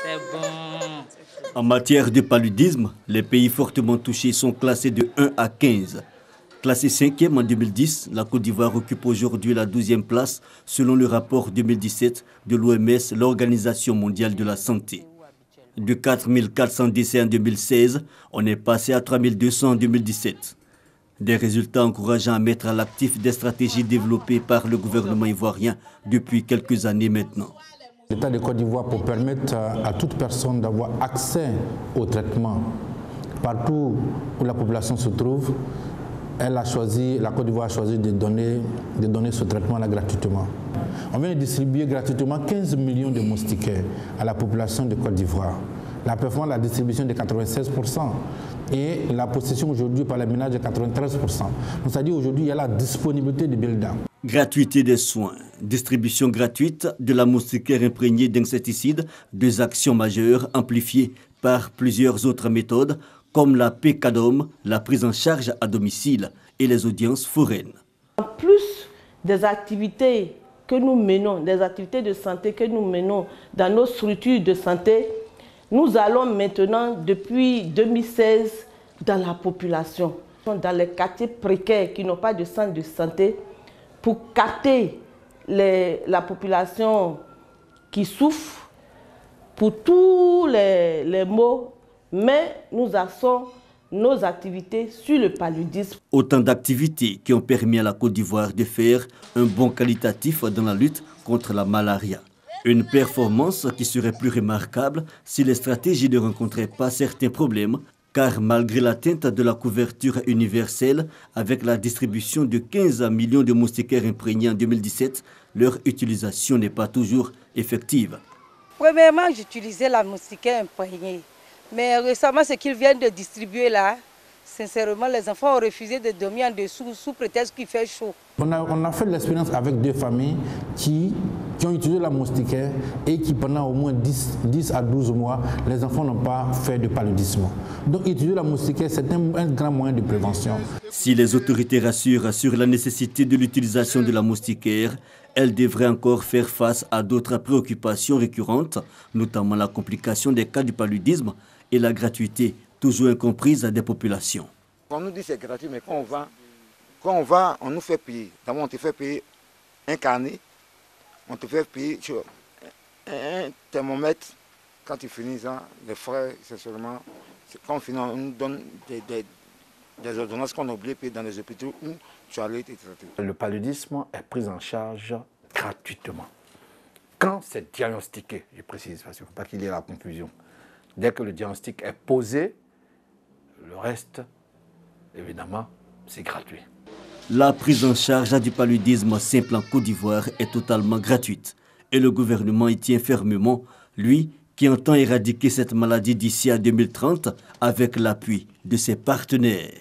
C'est bon. En matière de paludisme, les pays fortement touchés sont classés de 1 à 15. Classée 5e en 2010, la Côte d'Ivoire occupe aujourd'hui la 12e place selon le rapport 2017 de l'OMS, l'Organisation mondiale de la santé. De 4 400 décès en 2016, on est passé à 3 200 en 2017. Des résultats encourageants à mettre à l'actif des stratégies développées par le gouvernement ivoirien depuis quelques années maintenant. L'État de Côte d'Ivoire, pour permettre à toute personne d'avoir accès au traitement partout où la population se trouve, la Côte d'Ivoire a choisi de donner ce traitement-là gratuitement. On vient de distribuer gratuitement 15 millions de moustiquaires à la population de Côte d'Ivoire. La performance de la distribution est de 96% et la possession aujourd'hui par les ménages de 93%. Donc, c'est-à-dire aujourd'hui, il y a la disponibilité de Bilda. Gratuité des soins, distribution gratuite de la moustiquaire imprégnée d'insecticides, deux actions majeures amplifiées par plusieurs autres méthodes comme la PECADOM, la prise en charge à domicile et les audiences foraines. En plus des activités que nous menons, des activités de santé que nous menons dans nos structures de santé, nous allons maintenant, depuis 2016, dans la population, dans les quartiers précaires qui n'ont pas de centre de santé, pour capter la population qui souffre pour tous les maux, mais nous axons nos activités sur le paludisme. Autant d'activités qui ont permis à la Côte d'Ivoire de faire un bond qualitatif dans la lutte contre la malaria. Une performance qui serait plus remarquable si les stratégies ne rencontraient pas certains problèmes, car malgré l'atteinte de la couverture universelle avec la distribution de 15 millions de moustiquaires imprégnés en 2017, leur utilisation n'est pas toujours effective. Premièrement, j'utilisais la moustiquaire imprégnée. Mais récemment, ce qu'ils viennent de distribuer là, sincèrement, les enfants ont refusé de dormir en dessous sous prétexte qu'il fait chaud. On a fait l'expérience avec deux familles qui ont utilisé la moustiquaire et qui pendant au moins 10 à 12 mois, les enfants n'ont pas fait de paludisme. Donc utiliser la moustiquaire, c'est un grand moyen de prévention. Si les autorités rassurent sur la nécessité de l'utilisation de la moustiquaire, elles devraient encore faire face à d'autres préoccupations récurrentes, notamment la complication des cas du paludisme et la gratuité, toujours incomprise des populations. On nous dit que c'est gratuit, mais quand on va, on nous fait payer. D'abord, on te fait payer un carnet, on te fait payer un thermomètre. Quand tu finis ça, les frais, c'est seulement... Quand on finit, on nous donne des ordonnances qu'on a oublié de payer dans les hôpitaux où tu allais être traité. Le paludisme est pris en charge gratuitement. Quand c'est diagnostiqué, je précise, parce qu'il ne faut pas qu'il y ait la confusion. Dès que le diagnostic est posé, le reste, évidemment, c'est gratuit. La prise en charge du paludisme simple en Côte d'Ivoire est totalement gratuite. Et le gouvernement y tient fermement, lui qui entend éradiquer cette maladie d'ici à 2030 avec l'appui de ses partenaires.